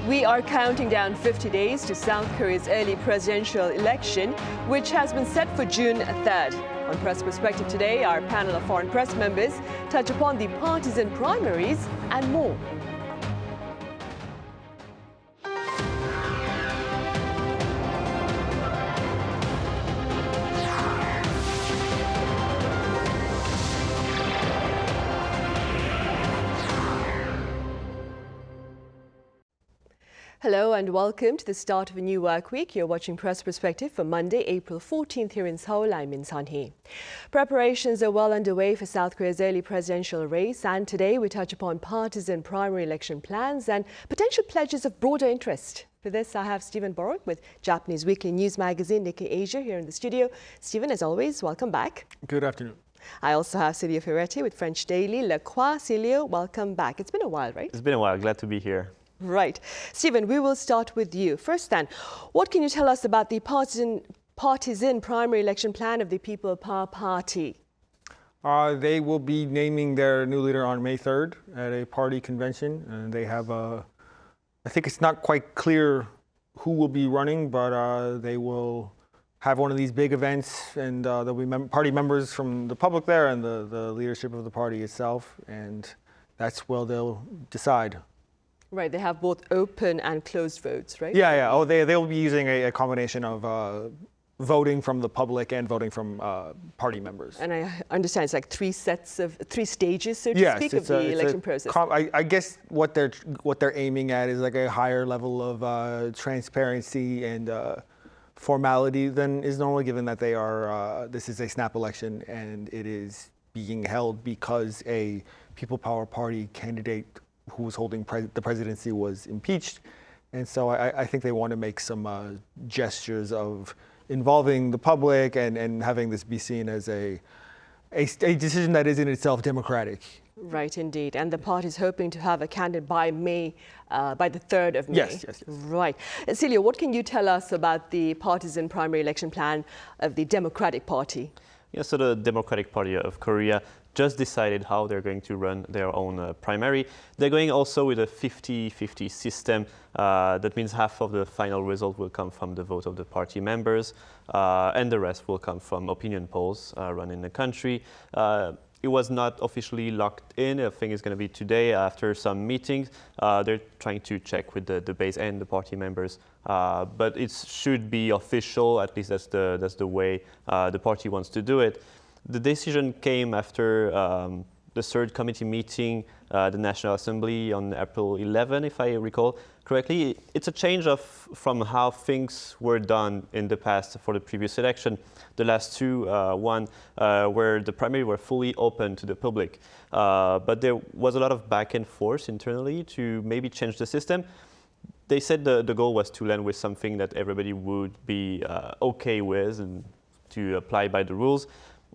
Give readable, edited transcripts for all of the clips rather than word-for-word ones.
We are counting down 50 days to South Korea's early presidential election, which has been set for June 3rd. On Press Perspective today, our panel of foreign press members touch upon the partisan primaries and more. Hello and welcome to the start of a new work week. You're watching Press Perspective for Monday, April 14th here in Seoul. I'm Min Sunhee. Preparations are well underway for South Korea's early presidential race, and today we touch upon partisan primary election plans and potential pledges of broader interest. For this, I have Steven Borowiec with Japanese weekly news magazine Nikkei Asia here in the studio. Steven, as always, welcome back. Good afternoon. I also have Celio Fioretti with French daily Le Croix. Celio, welcome back. It's been a while, right? It's been a while. Glad to be here. Right. Steven, we will start with you. First then, what can you tell us about the partisan primary election plan of the People Power Party? They will be naming their new leader on May 3rd at a party convention. And they have I think it's not quite clear who will be running, but they will have one of these big events, and there'll be party members from the public there and the leadership of the party itself. And that's where they'll decide. Right, they have both open and closed votes, right? Yeah. Oh, they'll be using a combination of voting from the public and voting from party members. And I understand it's like three stages, so to yes, speak, of the election process. I guess what they're aiming at is like a higher level of transparency and formality than is normally given that they are. This is a snap election, and it is being held because a People Power Party candidate who was holding the presidency was impeached. And so I think they want to make some gestures of involving the public and having this be seen as a decision that is in itself democratic. Right, indeed. And the party is hoping to have a candidate by the 3rd of May. Yes. Right. Celio, what can you tell us about the partisan primary election plan of the Democratic Party? Yeah, so the Democratic Party of Korea just decided how they're going to run their own primary. They're going also with a 50-50 system. That means half of the final result will come from the vote of the party members, and the rest will come from opinion polls run in the country. It was not officially locked in. I think it's going to be today after some meetings. They're trying to check with the base and the party members. But it should be official, at least that's the way the party wants to do it. The decision came after the third committee meeting, the National Assembly on April 11, if I recall correctly. It's a change from how things were done in the past for the previous election. The last two, one where the primary were fully open to the public. But there was a lot of back and forth internally to maybe change the system. They said the goal was to land with something that everybody would be okay with and to apply by the rules.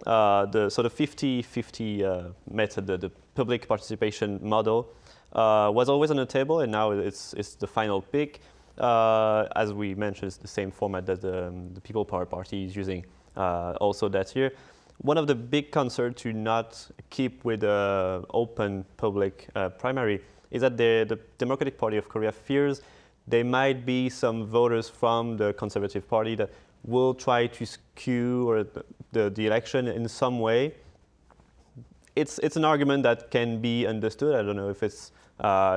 The 50-50 method, the public participation model, was always on the table, and now it's the final pick. As we mentioned, it's the same format that the People Power Party is using also that year. One of the big concerns to not keep with the open public primary is that the Democratic Party of Korea fears there might be some voters from the Conservative Party that will try to skew the election in some way. It's an argument that can be understood. I don't know if it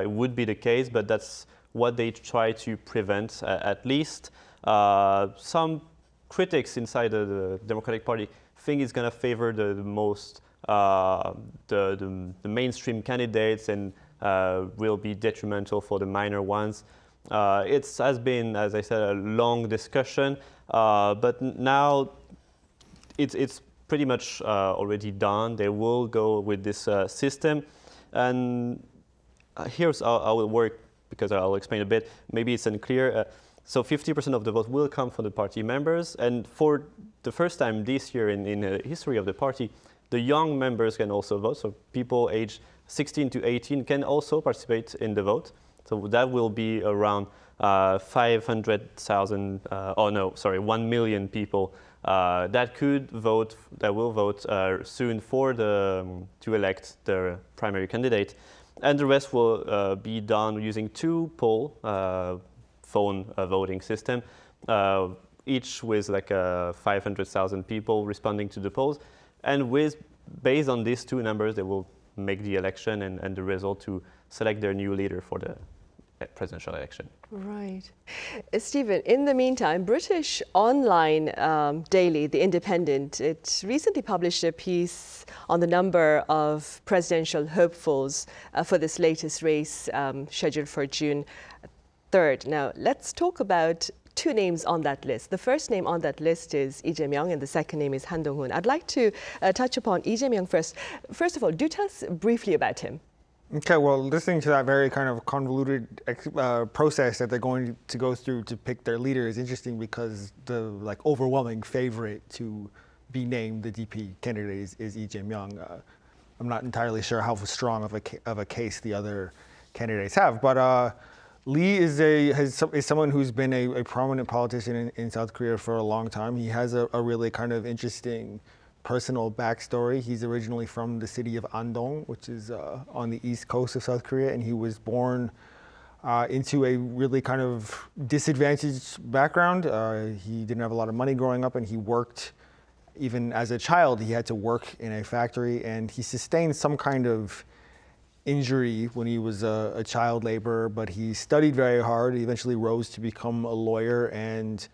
would be the case, but that's what they try to prevent at least. Some critics inside the Democratic Party think it's going to favor the most the mainstream candidates and will be detrimental for the minor ones. It has been, as I said, a long discussion, but now it's pretty much already done. They will go with this system, and here's how it will work, because I'll explain a bit. Maybe it's unclear. So 50% of the vote will come from the party members, and for the first time this year in the history of the party, the young members can also vote. So people aged 16 to 18 can also participate in the vote. So that will be around 500,000, 1 million people that will vote soon to elect the primary candidate. and the rest will be done using two poll phone voting system, each with like 500,000 people responding to the polls, and based on these two numbers, they will make the election and the result to select their new leader for the presidential election. Right. Stephen, in the meantime, British online daily, The Independent, it recently published a piece on the number of presidential hopefuls for this latest race scheduled for June 3rd. Now, let's talk about two names on that list. The first name on that list is Lee Jae-myung, and the second name is Han Dong-hoon. I'd like to touch upon Lee Jae-myung first. First of all, do tell us briefly about him. Okay, well, listening to that very kind of convoluted process that they're going to go through to pick their leader is interesting, because the like overwhelming favorite to be named the DP candidate is Lee Jae-myung. I'm not entirely sure how strong of a case the other candidates have, but Lee is someone who's been a prominent politician in South Korea for a long time. He has a really kind of interesting personal backstory. He's originally from the city of Andong, which is on the east coast of South Korea, and he was born into a really kind of disadvantaged background. He didn't have a lot of money growing up, and he worked, even as a child, he had to work in a factory, and he sustained some kind of injury when he was a child laborer, but he studied very hard. He eventually rose to become a lawyer, and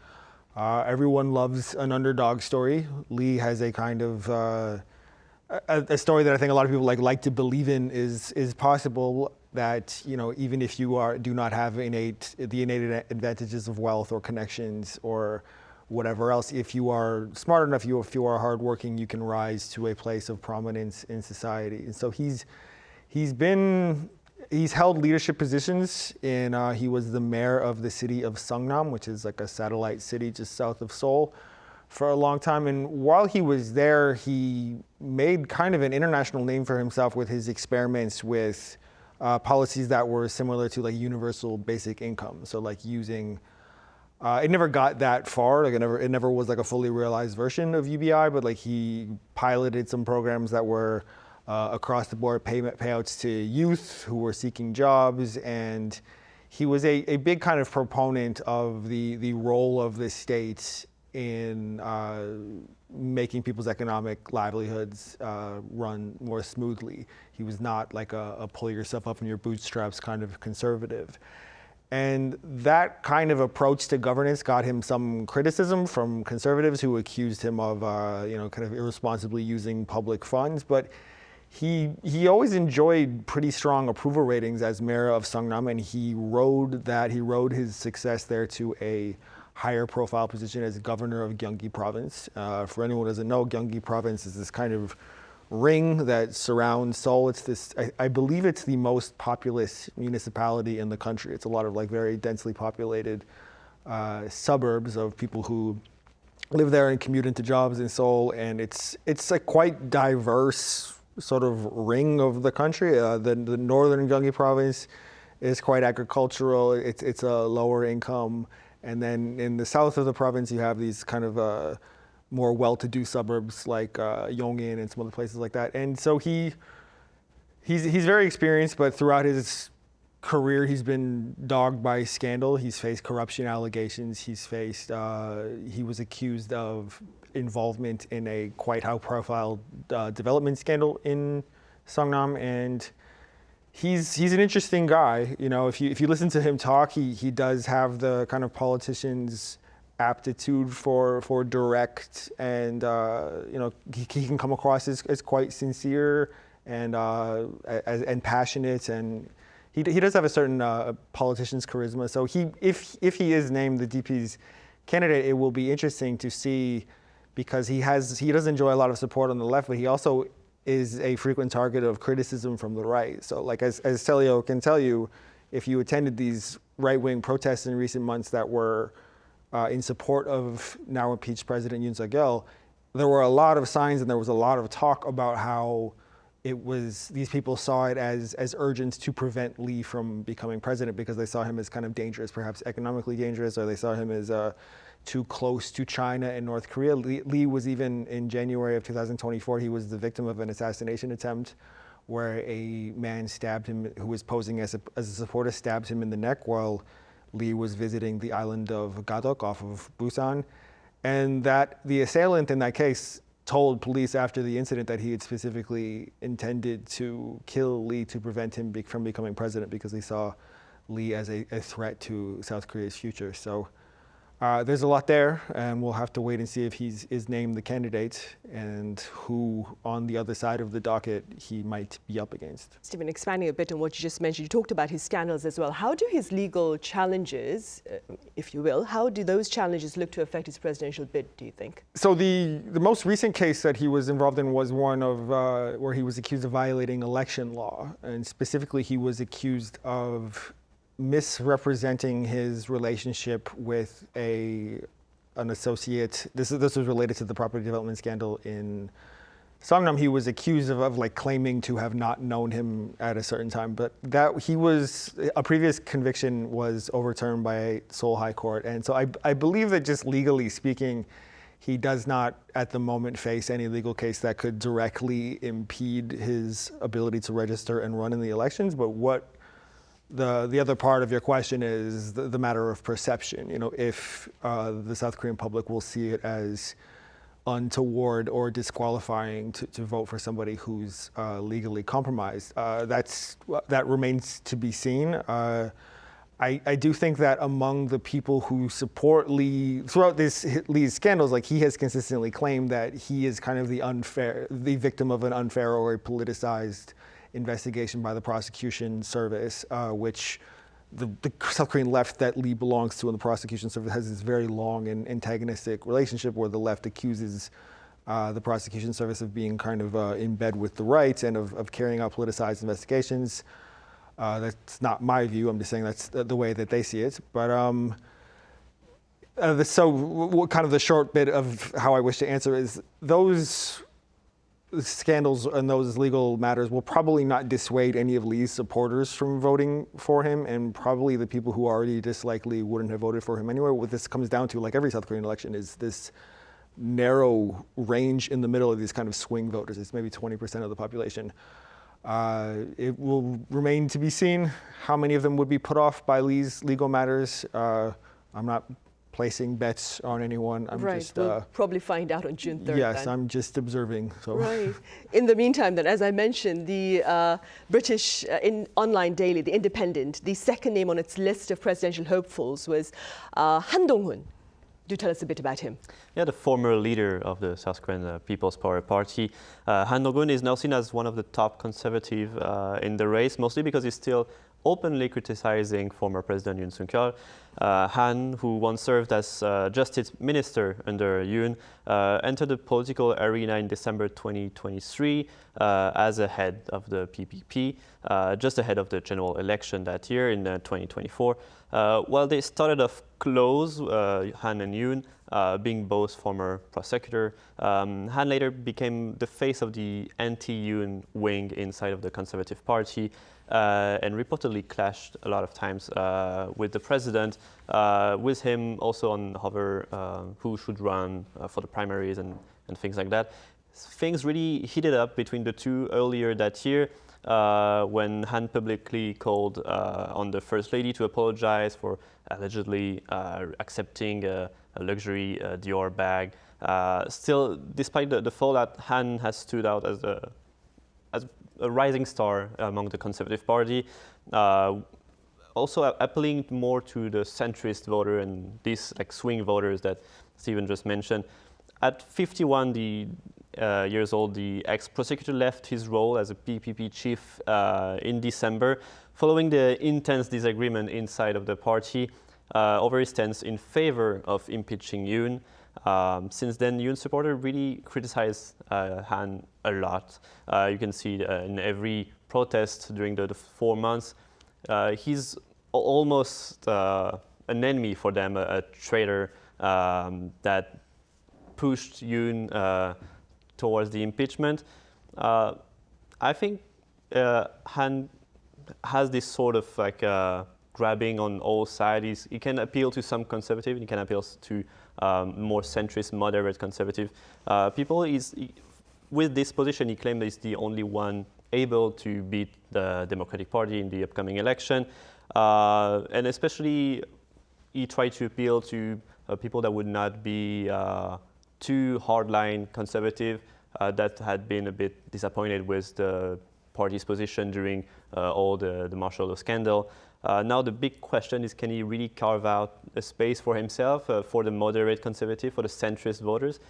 everyone loves an underdog story. Lee has a kind of a story that I think a lot of people like to believe in is possible, that even if you do not have the innate advantages of wealth or connections or whatever else, if you are smart enough, if you are hardworking, you can rise to a place of prominence in society. And so he's held leadership positions he was the mayor of the city of Seongnam, which is like a satellite city just south of Seoul, for a long time. And while he was there, he made kind of an international name for himself with his experiments with policies that were similar to like universal basic income. So like using, it never got that far. Like it never was like a fully realized version of UBI, but like he piloted some programs that were across the board payouts to youth who were seeking jobs, and he was a big kind of proponent of the role of the state in making people's economic livelihoods run more smoothly. He was not like a pull yourself up in your bootstraps kind of conservative. And that kind of approach to governance got him some criticism from conservatives who accused him of kind of irresponsibly using public funds. But he always enjoyed pretty strong approval ratings as mayor of Seongnam, and he rode his success there to a higher profile position as governor of Gyeonggi province. For anyone who doesn't know, Gyeonggi province is this kind of ring that surrounds Seoul. It's this, I believe it's the most populous municipality in the country. It's a lot of like very densely populated suburbs of people who live there and commute into jobs in Seoul, and it's a quite diverse sort of ring of the country. The northern Gyeonggi province is quite agricultural. It's a lower income, and then in the south of the province you have these kind of more well-to-do suburbs like Yongin and some other places like that. And so he's very experienced, but throughout his career he's been dogged by scandal. He's faced corruption allegations. He was accused of involvement in a quite high-profile development scandal in Seongnam, and he's an interesting guy. If you listen to him talk, he does have the kind of politician's aptitude for direct, and he can come across as quite sincere and passionate, and he does have a certain politician's charisma. So if he is named the DP's candidate, it will be interesting to see, because he does enjoy a lot of support on the left, but he also is a frequent target of criticism from the right. So like as Celio can tell you, if you attended these right-wing protests in recent months that were in support of now impeached President Yoon Suk-yeol, there were a lot of signs and there was a lot of talk about how these people saw it as urgent to prevent Lee from becoming president, because they saw him as kind of dangerous, perhaps economically dangerous, or they saw him as too close to China and North Korea. Lee was even, in January of 2024, he was the victim of an assassination attempt where a man stabbed him who was posing as a supporter, stabbed him in the neck while Lee was visiting the island of Gadok off of Busan. And that the assailant in that case told police after the incident that he had specifically intended to kill Lee to prevent him from becoming president because he saw Lee as a threat to South Korea's future. So there's a lot there, and we'll have to wait and see if he is named the candidate and who on the other side of the docket he might be up against. Stephen, expanding a bit on what you just mentioned, you talked about his scandals as well. How do his legal challenges, if you will, how do those challenges look to affect his presidential bid, do you think? So the most recent case that he was involved in was one of where he was accused of violating election law, and specifically he was accused of misrepresenting his relationship with an associate. This was related to the property development scandal in Songnam. He was accused of like claiming to have not known him at a certain time, but that a previous conviction was overturned by Seoul High Court, and so I believe that just legally speaking, he does not at the moment face any legal case that could directly impede his ability to register and run in the elections. But what the other part of your question is the matter of perception. You know, if the South Korean public will see it as untoward or disqualifying to vote for somebody who's legally compromised, that remains to be seen. I do think that among the people who support Lee throughout Lee's scandals, like he has consistently claimed that he is kind of the victim of an unfair or a politicized investigation by the prosecution service, which the South Korean left that Lee belongs to in the prosecution service has this very long and antagonistic relationship where the left accuses the prosecution service of being kind of in bed with the right and of carrying out politicized investigations. That's not my view. I'm just saying that's the way that they see it. But so kind of the short bit of how I wish to answer is those scandals and those legal matters will probably not dissuade any of Lee's supporters from voting for him, and probably the people who already dislike Lee wouldn't have voted for him anyway. What this comes down to, like every South Korean election, is this narrow range in the middle of these kind of swing voters. It's maybe 20% of the population. It will remain to be seen how many of them would be put off by Lee's legal matters. I'm not placing bets on anyone. We'll probably find out on June 3rd. Yes, then. I'm just observing. So. Right. In the meantime, then, as I mentioned, the British online daily, The Independent, the second name on its list of presidential hopefuls was Han Dong-hoon. Do tell us a bit about him. Yeah, the former leader of the South Korean People's Power Party. Han Dong-hoon is now seen as one of the top conservative in the race, mostly because he's still openly criticizing former President Yoon Suk-yeol. Han, who once served as Justice Minister under Yoon, entered the political arena in December 2023 as a head of the PPP, just ahead of the general election that year in 2024. While they started off close, Han and Yoon, being both former prosecutor, Han later became the face of the anti-Yoon wing inside of the Conservative Party, and reportedly clashed a lot of times with the president, with him also on who should run for the primaries and things like that. Things really heated up between the two earlier that year when Han publicly called on the First Lady to apologize for allegedly accepting a luxury Dior bag. Still, despite the fallout, Han has stood out as a rising star among the Conservative Party, also appealing more to the centrist voter and these like swing voters that Steven just mentioned. At 51 years old, the ex-prosecutor left his role as a PPP chief in December, following the intense disagreement inside of the party over his stance in favor of impeaching Yoon. Since then, Yoon supporters really criticized Han a lot. You can see in every protest during the 4 months, he's almost an enemy for them, a traitor that pushed Yoon towards the impeachment. I think Han has this sort of like grabbing on all sides. He can appeal to some conservative, he can appeal to more centrist, moderate conservative people. With this position, he claimed he's the only one able to beat the Democratic Party in the upcoming election. And especially, he tried to appeal to people that would not be too hardline conservative, that had been a bit disappointed with the party's position during all the martial law scandal. Now the big question is, can he really carve out a space for himself, for the moderate conservative, for the centrist voters,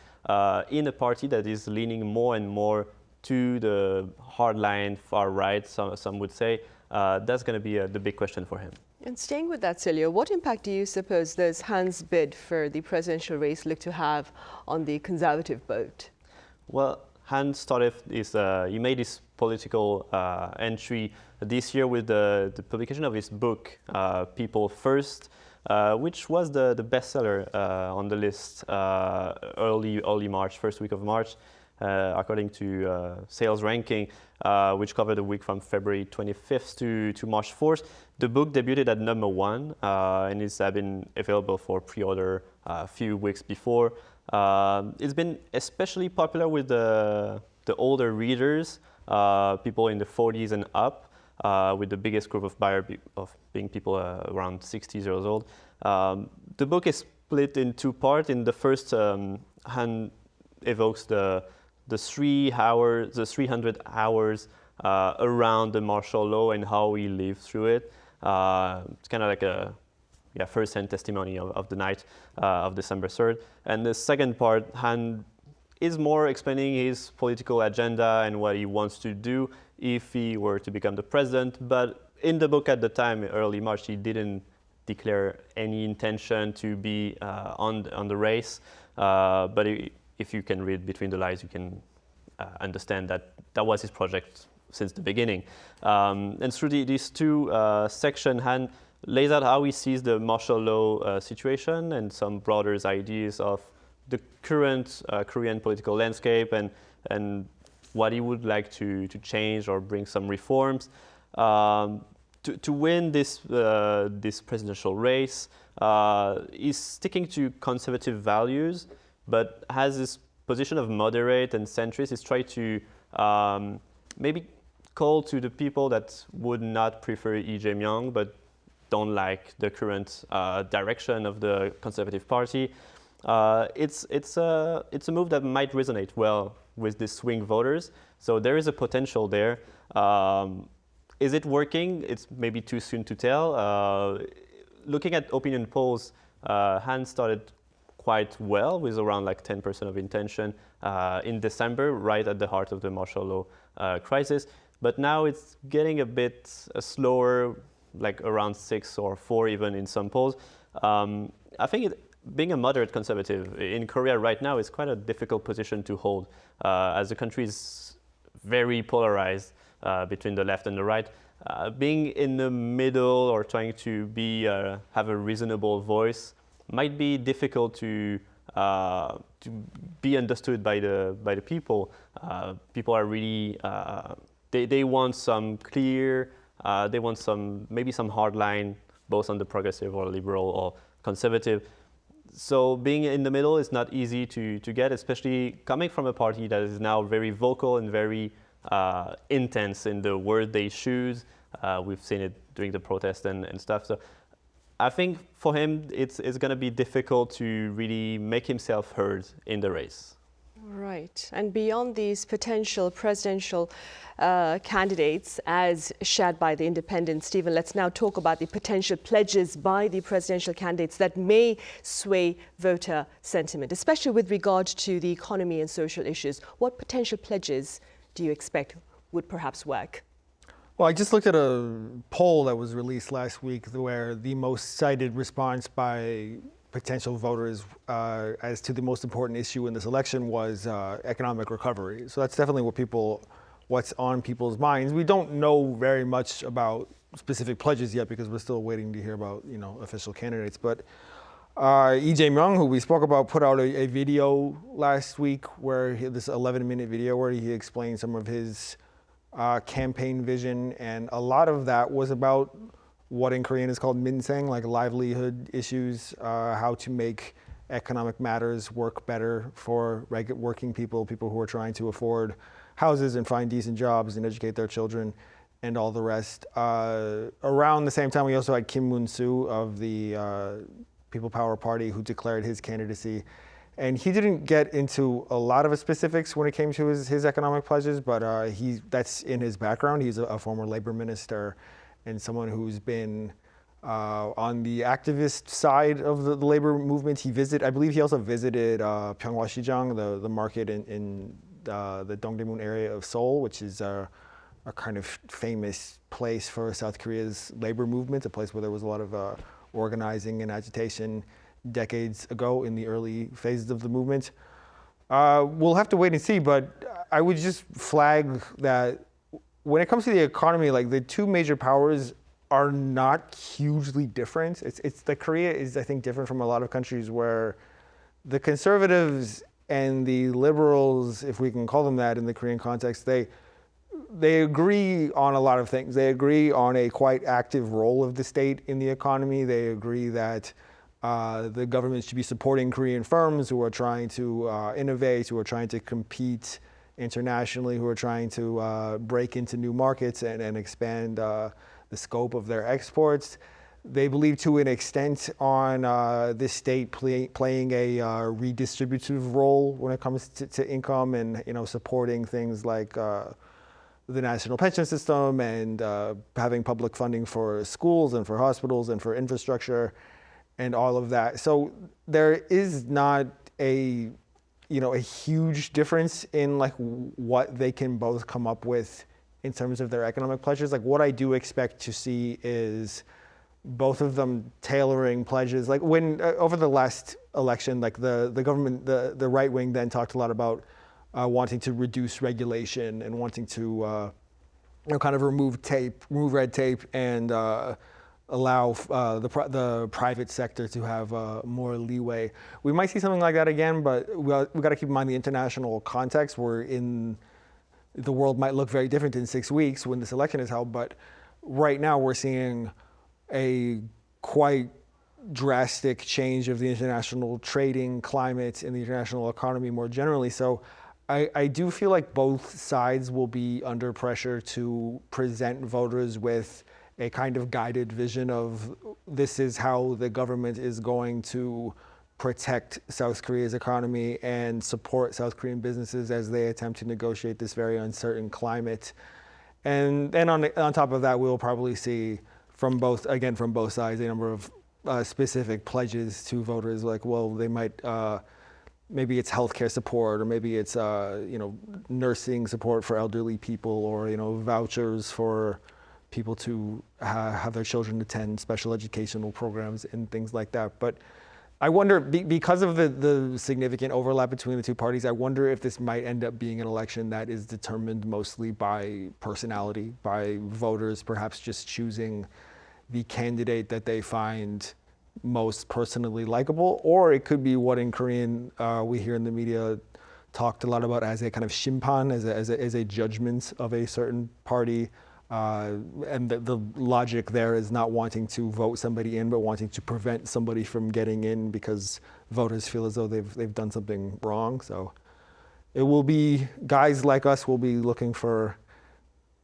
in a party that is leaning more and more to the hardline far right, some would say? That's going to be the big question for him. And staying with that, Celio, what impact do you suppose does Han's bid for the presidential race look to have on the conservative vote? Well, Han started he made his political entry this year with the publication of his book, People First, which was the bestseller on the list early March, first week of March, according to sales ranking, which covered the week from February 25th to March 4th. The book debuted at #1 and it's been available for pre-order a few weeks before. It's been especially popular with the older readers, people in the 40s and up, with the biggest group of buyer being people around 60 years old. The book is split in two parts. In the first, Han evokes the 300 hours around the martial law and how he lived through it. It's kind of like a first-hand testimony of the night of December 3rd. And the second part, Han is more explaining his political agenda and what he wants to do if he were to become the president. But in the book at the time, early March, he didn't declare any intention to be on the race. But if you can read between the lines, you can understand that that was his project since the beginning. And through these two sections, Han lays out how he sees the martial law situation and some broader ideas of the current Korean political landscape and what he would like to change or bring some reforms. To win this presidential race, he's sticking to conservative values, but has this position of moderate and centrist. He's trying to maybe call to the people that would not prefer Lee Jae-myung, but don't like the current direction of the Conservative Party. It's a move that might resonate well with the swing voters. So there is a potential there. Is it working? It's maybe too soon to tell. Looking at opinion polls, Han started quite well with around like 10% of intention in December, right at the heart of the martial law crisis. But now it's getting a bit slower, like around 6 or 4 even in some polls. I think being a moderate conservative in Korea right now is quite a difficult position to hold, as the country is very polarized between the left and the right. Being in the middle or trying to have a reasonable voice might be difficult to be understood by the people. People are really they want some clear. They want maybe some hard line, both on the progressive or liberal or conservative. So being in the middle is not easy to get, especially coming from a party that is now very vocal and very intense in the word they choose. We've seen it during the protest and stuff. So I think for him, it's going to be difficult to really make himself heard in the race. Right. And beyond these potential presidential candidates as shared by the independents, Stephen, let's now talk about the potential pledges by the presidential candidates that may sway voter sentiment, especially with regard to the economy and social issues. What potential pledges do you expect would perhaps work? Well, I just looked at a poll that was released last week where the most cited response by potential voters as to the most important issue in this election was economic recovery. So that's definitely what's on people's minds. We don't know very much about specific pledges yet because we're still waiting to hear about official candidates. But Lee Jae-myung, who we spoke about, put out a video last week this 11-minute video where he explained some of his campaign vision, and a lot of that was about what in Korean is called Min Sunhee, like livelihood issues, how to make economic matters work better for working people who are trying to afford houses and find decent jobs and educate their children and all the rest. Around the same time, we also had Min Sunhee of the People Power Party, who declared his candidacy. And he didn't get into a lot of specifics when it came to his economic pledges, but that's in his background. He's a former labor minister and someone who's been on the activist side of the labor movement. I believe he also visited Pyeonghwa-Sijang, the market in the Dongdaemun area of Seoul, which is a kind of famous place for South Korea's labor movement, a place where there was a lot of organizing and agitation decades ago in the early phases of the movement. We'll have to wait and see, but I would just flag that when it comes to the economy, like the two major powers are not hugely different. It's that Korea is, I think, different from a lot of countries where the conservatives and the liberals, if we can call them that in the Korean context, they agree on a lot of things. They agree on a quite active role of the state in the economy. They agree that the government should be supporting Korean firms who are trying to innovate, who are trying to compete internationally, who are trying to break into new markets and expand the scope of their exports. They believe to an extent on this state playing a redistributive role when it comes to income and supporting things like the national pension system and having public funding for schools and for hospitals and for infrastructure and all of that. So there is not a huge difference in like what they can both come up with in terms of their economic pledges. Like what I do expect to see is both of them tailoring pledges. Like when over the last election, like the government, the right wing then talked a lot about wanting to reduce regulation and wanting to kind of remove red tape and allow the private sector to have more leeway. We might see something like that again, but we got to keep in mind the international context. The world might look very different in 6 weeks when this election is held, but right now we're seeing a quite drastic change of the international trading climate and the international economy more generally. So I do feel like both sides will be under pressure to present voters with a kind of guided vision of this is how the government is going to protect South Korea's economy and support South Korean businesses as they attempt to negotiate this very uncertain climate. And then on top of that, we'll probably see from both sides a number of specific pledges to voters, like, well, they might, maybe it's healthcare support, or maybe it's nursing support for elderly people, or vouchers for people to have their children attend special educational programs and things like that. But I wonder, because of the significant overlap between the two parties, I wonder if this might end up being an election that is determined mostly by personality, by voters perhaps just choosing the candidate that they find most personally likable, or it could be what in Korean we hear in the media talked a lot about as a kind of 심판, as a judgment of a certain party. And the logic there is not wanting to vote somebody in, but wanting to prevent somebody from getting in because voters feel as though they've done something wrong. So it will be, guys like us will be looking for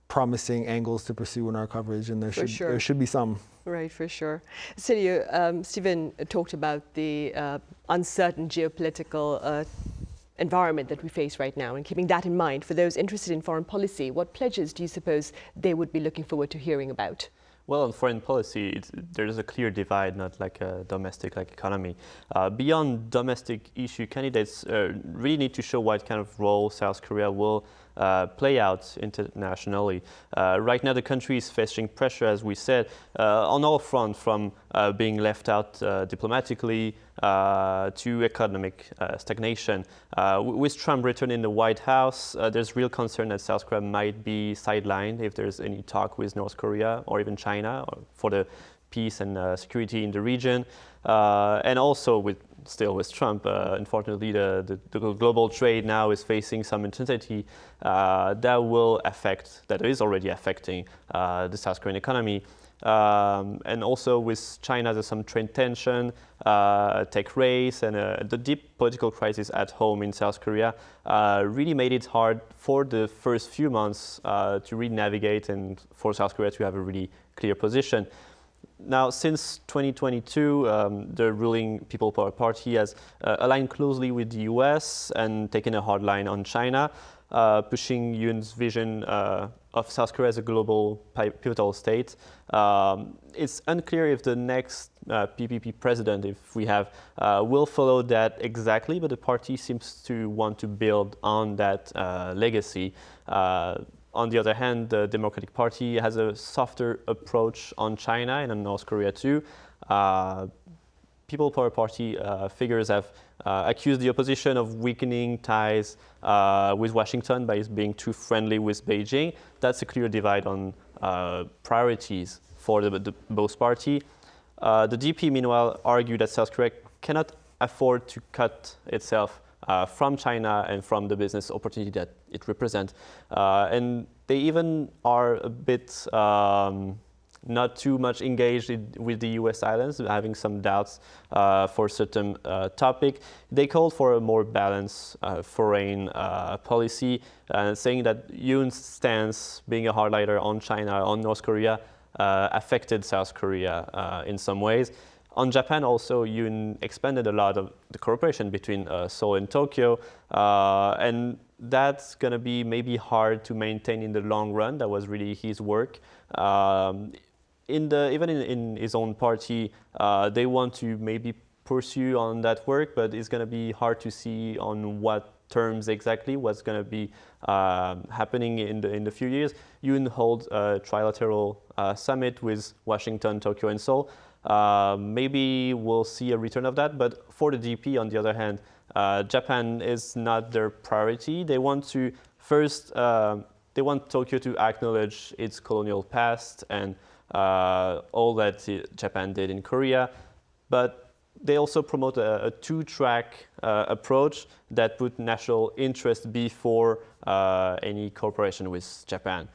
promising angles to pursue in our coverage, and there should be some. Right, for sure. Celio, Steven talked about the uncertain geopolitical environment that we face right now, and keeping that in mind, for those interested in foreign policy, what pledges do you suppose they would be looking forward to hearing about? Well, in foreign policy, there is a clear divide, not like a domestic economy. Beyond domestic issue, candidates really need to show what kind of role South Korea will play out internationally. Right now, the country is facing pressure, as we said, on all fronts, from being left out diplomatically to economic stagnation. With Trump returning in the White House, there's real concern that South Korea might be sidelined if there's any talk with North Korea or even China for the peace and security in the region. And also with Trump, unfortunately, the global trade now is facing some intensity that is already affecting the South Korean economy. And also with China, there's some trade tension, tech race, and the deep political crisis at home in South Korea really made it hard for the first few months to really navigate and for South Korea to have a really clear position. Now, since 2022, the ruling People Power Party has aligned closely with the US and taken a hard line on China, pushing Yoon's vision of South Korea as a global pivotal state. It's unclear if the next PPP president, if we have, will follow that exactly, but the party seems to want to build on that legacy. On the other hand, the Democratic Party has a softer approach on China and on North Korea too. People Power Party figures have accused the opposition of weakening ties with Washington by being too friendly with Beijing. That's a clear divide on priorities for both parties. The DP, meanwhile, argued that South Korea cannot afford to cut itself from China and from the business opportunity that it represents. And they even are a bit not too much engaged with the US islands, having some doubts for certain topic. They called for a more balanced foreign policy, saying that Yoon's stance, being a hardliner on China, on North Korea, affected South Korea in some ways. On Japan also, Yoon expanded a lot of the cooperation between Seoul and Tokyo, and that's going to be maybe hard to maintain in the long run. That was really his work. Even in his own party, they want to maybe pursue on that work, but it's going to be hard to see on what terms exactly what's going to be happening in the few years. Yoon holds a trilateral summit with Washington, Tokyo, and Seoul. Maybe we'll see a return of that, but for the DP, on the other hand, Japan is not their priority. They want to first, they want Tokyo to acknowledge its colonial past and all that Japan did in Korea, but they also promote a two-track approach that put national interest before any cooperation with Japan.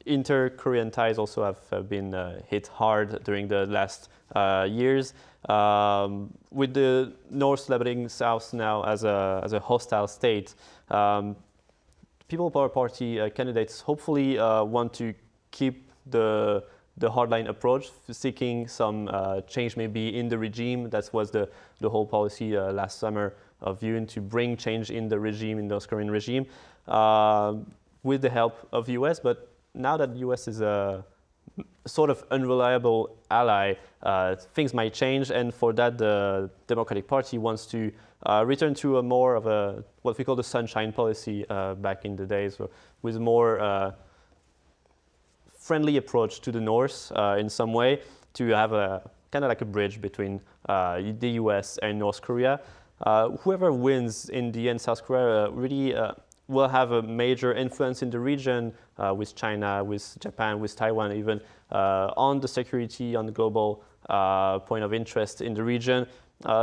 Inter-Korean ties also have been hit hard during the last years, with the North labeling South now as a hostile state. People Power Party candidates hopefully want to keep the hardline approach, seeking some change maybe in the regime. That was the whole policy last summer of Yoon, to bring change in the regime, in the North Korean regime, with the help of the US. But now that the US is a sort of unreliable ally, things might change, and for that the Democratic Party wants to return to a more of a what we call the sunshine policy back in the days, with more friendly approach to the North in some way, to have a kind of like a bridge between the US and North Korea. Whoever wins in the end, South Korea really will have a major influence in the region, with China, with Japan, with Taiwan even, on the security, on the global point of interest in the region.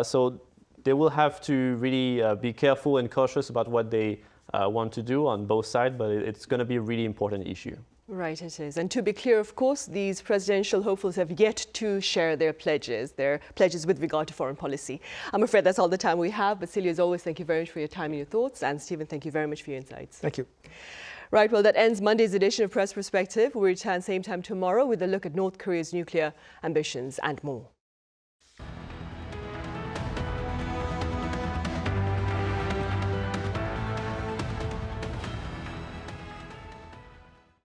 So they will have to really be careful and cautious about what they want to do on both sides, but it's going to be a really important issue. Right, it is. And to be clear, of course, these presidential hopefuls have yet to share their pledges with regard to foreign policy. I'm afraid that's all the time we have. But Celio, as always, thank you very much for your time and your thoughts. And Steven, thank you very much for your insights. Thank you. Right, well, that ends Monday's edition of Press Perspective. We'll return same time tomorrow with a look at North Korea's nuclear ambitions and more.